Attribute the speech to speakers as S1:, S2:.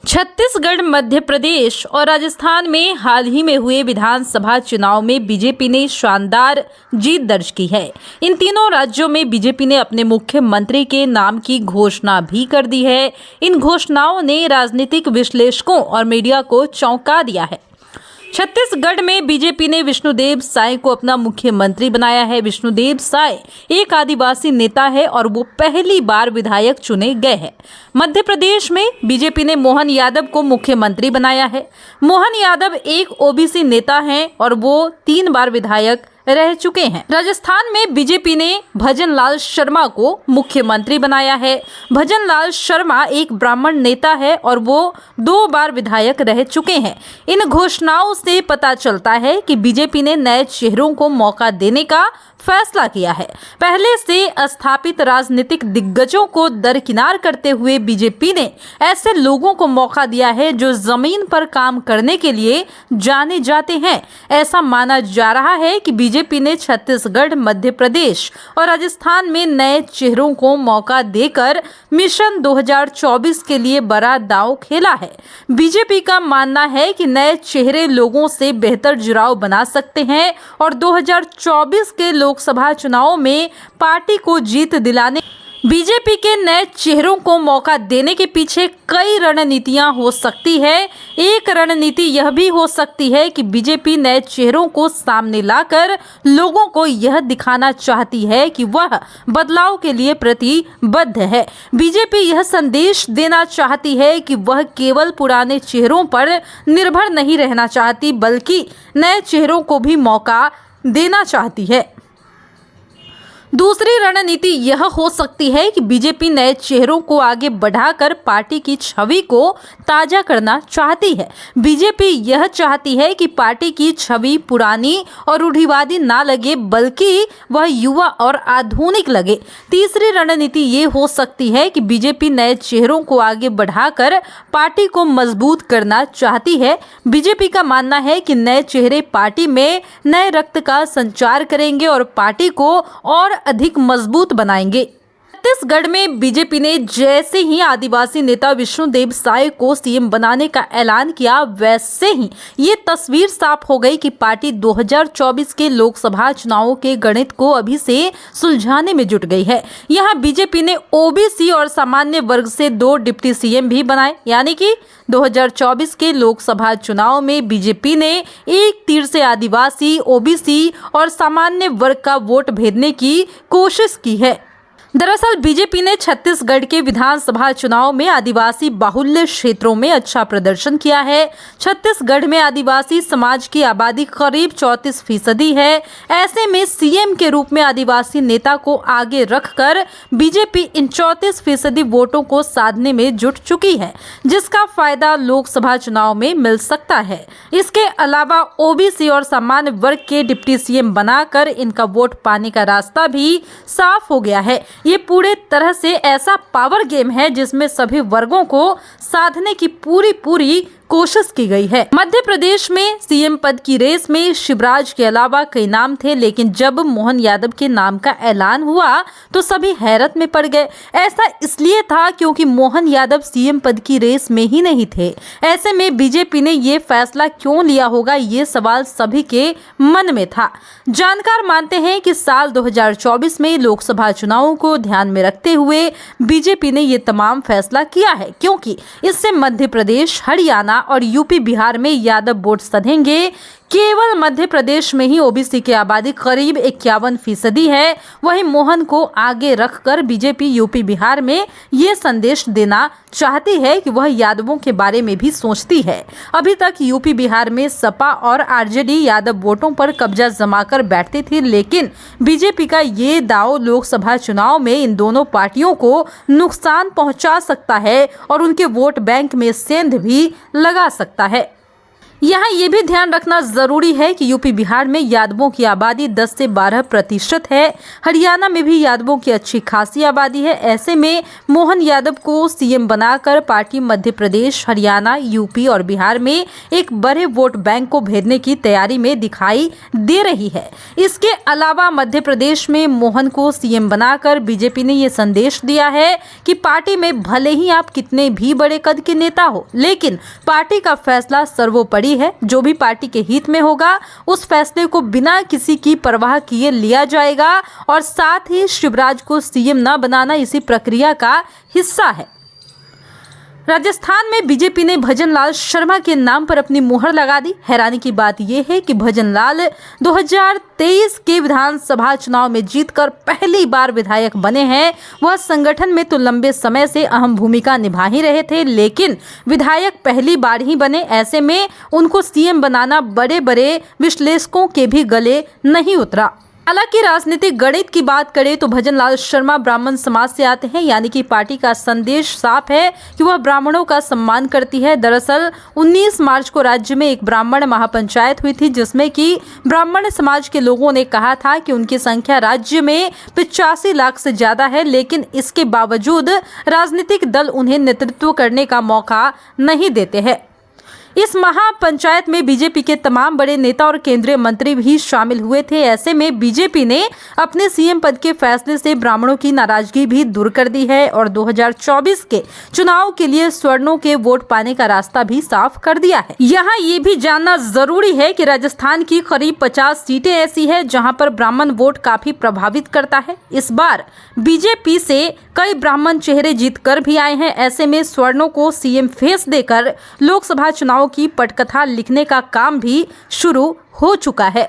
S1: छत्तीसगढ़, मध्य प्रदेश और राजस्थान में हाल ही में हुए विधानसभा चुनाव में बीजेपी ने शानदार जीत दर्ज की है। इन तीनों राज्यों में बीजेपी ने अपने मुख्यमंत्री के नाम की घोषणा भी कर दी है। इन घोषणाओं ने राजनीतिक विश्लेषकों और मीडिया को चौंका दिया है। छत्तीसगढ़ में बीजेपी ने विष्णुदेव साय को अपना मुख्यमंत्री बनाया है। विष्णुदेव साय एक आदिवासी नेता है और वो पहली बार विधायक चुने गए हैं। मध्य प्रदेश में बीजेपी ने मोहन यादव को मुख्यमंत्री बनाया है। मोहन यादव एक ओबीसी नेता हैं और वो 3 बार विधायक रह चुके हैं। राजस्थान में बीजेपी ने भजन लाल शर्मा को मुख्यमंत्री बनाया है। भजन लाल शर्मा एक ब्राह्मण नेता है और वो 2 बार विधायक रह चुके हैं। इन घोषणाओं से पता चलता है कि बीजेपी ने नए चेहरों को मौका देने का फैसला किया है। पहले से स्थापित राजनीतिक दिग्गजों को दरकिनार करते हुए बीजेपी ने ऐसे लोगों को मौका दिया है जो जमीन पर काम करने के लिए जाने जाते हैं। ऐसा माना जा रहा है कि बीजेपी ने छत्तीसगढ़, मध्य प्रदेश और राजस्थान में नए चेहरों को मौका देकर मिशन 2024 के लिए बड़ा दांव खेला है। बीजेपी का मानना है कि नए चेहरे लोगों से बेहतर जुड़ाव बना सकते हैं और 2024 के लोकसभा चुनाव में पार्टी को जीत दिलाने बीजेपी के नए चेहरों को मौका देने के पीछे कई रणनीतियां हो सकती है। एक रणनीति यह भी हो सकती है कि बीजेपी नए चेहरों को सामने लाकर लोगों को यह दिखाना चाहती है कि वह बदलाव के लिए प्रतिबद्ध है। बीजेपी यह संदेश देना चाहती है कि वह केवल पुराने चेहरों पर निर्भर नहीं रहना चाहती, बल्कि नए चेहरों को भी मौका देना चाहती है। दूसरी रणनीति यह हो सकती है कि बीजेपी नए चेहरों को आगे बढ़ाकर पार्टी की छवि को ताजा करना चाहती है। बीजेपी यह चाहती है कि पार्टी की छवि पुरानी और रूढ़िवादी ना लगे, बल्कि वह युवा और आधुनिक लगे। तीसरी रणनीति ये हो सकती है कि बीजेपी नए चेहरों को आगे बढ़ाकर पार्टी को मजबूत करना चाहती है। बीजेपी का मानना है कि नए चेहरे पार्टी में नए रक्त का संचार करेंगे और पार्टी को और अधिक मजबूत बनाएंगे। छत्तीसगढ़ में बीजेपी ने जैसे ही आदिवासी नेता विष्णुदेव साय को सीएम बनाने का ऐलान किया, वैसे ही ये तस्वीर साफ हो गई कि पार्टी 2024 के लोकसभा चुनावों के गणित को अभी से सुलझाने में जुट गई है। यहाँ बीजेपी ने ओबीसी और सामान्य वर्ग से 2 डिप्टी सीएम भी बनाए, यानी कि 2024 के लोकसभा चुनाव में बीजेपी ने एक तीर से आदिवासी, ओबीसी और सामान्य वर्ग का वोट भेदने की कोशिश की है। दरअसल बीजेपी ने छत्तीसगढ़ के विधानसभा चुनाव में आदिवासी बाहुल्य क्षेत्रों में अच्छा प्रदर्शन किया है। छत्तीसगढ़ में आदिवासी समाज की आबादी करीब 34% है। ऐसे में सीएम के रूप में आदिवासी नेता को आगे रखकर बीजेपी इन 34% वोटों को साधने में जुट चुकी है, जिसका फायदा लोकसभा चुनाव में मिल सकता है। इसके अलावा ओबीसी और सामान्य वर्ग के डिप्टी सीएम बनाकर इनका वोट पाने का रास्ता भी साफ हो गया है। ये पूरे तरह से ऐसा पावर गेम है जिसमें सभी वर्गों को साधने की पूरी कोशिश की गई है। मध्य प्रदेश में सीएम पद की रेस में शिवराज के अलावा कई नाम थे, लेकिन जब मोहन यादव के नाम का ऐलान हुआ तो सभी हैरत में पड़ गए। ऐसा इसलिए था क्योंकि मोहन यादव सीएम पद की रेस में ही नहीं थे। ऐसे में बीजेपी ने ये फैसला क्यों लिया होगा, ये सवाल सभी के मन में था। जानकार मानते हैं कि साल 2024 में लोकसभा चुनावों को ध्यान में रखते हुए बीजेपी ने ये तमाम फैसला किया है, क्योंकि इससे मध्य प्रदेश, हरियाणा और यूपी, बिहार में यादव वोट सधेंगे। केवल मध्य प्रदेश में ही ओबीसी की आबादी करीब 51% है। वहीं मोहन को आगे रखकर बीजेपी यूपी, बिहार में ये संदेश देना चाहती है कि वह यादवों के बारे में भी सोचती है। अभी तक यूपी, बिहार में सपा और आरजेडी यादव वोटों पर कब्जा जमाकर बैठती थी, लेकिन बीजेपी का ये दांव लोकसभा चुनाव में इन दोनों पार्टियों को नुकसान पहुंचा सकता है और उनके वोट बैंक में सेंध भी लगा सकता है। यहाँ ये भी ध्यान रखना जरूरी है कि यूपी बिहार में यादवों की आबादी 10 से 12% है। हरियाणा में भी यादवों की अच्छी खासी आबादी है। ऐसे में मोहन यादव को सीएम बनाकर पार्टी मध्य प्रदेश, हरियाणा, यूपी और बिहार में एक बड़े वोट बैंक को भेजने की तैयारी में दिखाई दे रही है। इसके अलावा मध्य प्रदेश में मोहन को सीएम बनाकर बीजेपी ने ये संदेश दिया है कि पार्टी में भले ही आप कितने भी बड़े कद के नेता हो, लेकिन पार्टी का फैसला सर्वोपरि है। जो भी पार्टी के हित में होगा उस फैसले को बिना किसी की परवाह किए लिया जाएगा और साथ ही शिवराज को सीएम न बनाना इसी प्रक्रिया का हिस्सा है। राजस्थान में बीजेपी ने भजन लाल शर्मा के नाम पर अपनी मुहर लगा दी। हैरानी की बात यह है कि भजन लाल 2023 के विधानसभा चुनाव में जीतकर पहली बार विधायक बने हैं। वह संगठन में तो लंबे समय से अहम भूमिका निभा ही रहे थे, लेकिन विधायक पहली बार ही बने। ऐसे में उनको सीएम बनाना बड़े बड़े विश्लेषकों के भी गले नहीं उतरा। हालांकि राजनीतिक गणित की बात करें तो भजन लाल शर्मा ब्राह्मण समाज से आते हैं, यानी कि पार्टी का संदेश साफ है कि वह ब्राह्मणों का सम्मान करती है। दरअसल 19 मार्च को राज्य में एक ब्राह्मण महापंचायत हुई थी, जिसमें कि ब्राह्मण समाज के लोगों ने कहा था कि उनकी संख्या राज्य में 85 लाख से ज्यादा है, लेकिन इसके बावजूद राजनीतिक दल उन्हें नेतृत्व करने का मौका नहीं देते हैं। इस महापंचायत में बीजेपी के तमाम बड़े नेता और केंद्रीय मंत्री भी शामिल हुए थे। ऐसे में बीजेपी ने अपने सीएम पद के फैसले से ब्राह्मणों की नाराजगी भी दूर कर दी है और 2024 के चुनाव के लिए स्वर्णों के वोट पाने का रास्ता भी साफ कर दिया है। यहाँ ये भी जानना जरूरी है कि राजस्थान की करीब 50 सीटें ऐसी है जहाँ पर ब्राह्मण वोट काफी प्रभावित करता है। इस बार बीजेपी से कई ब्राह्मण चेहरे जीत कर भी आए हैं। ऐसे में स्वर्णों को सीएम फेस देकर लोकसभा चुनाव की पटकथा लिखने का काम भी शुरू हो चुका है।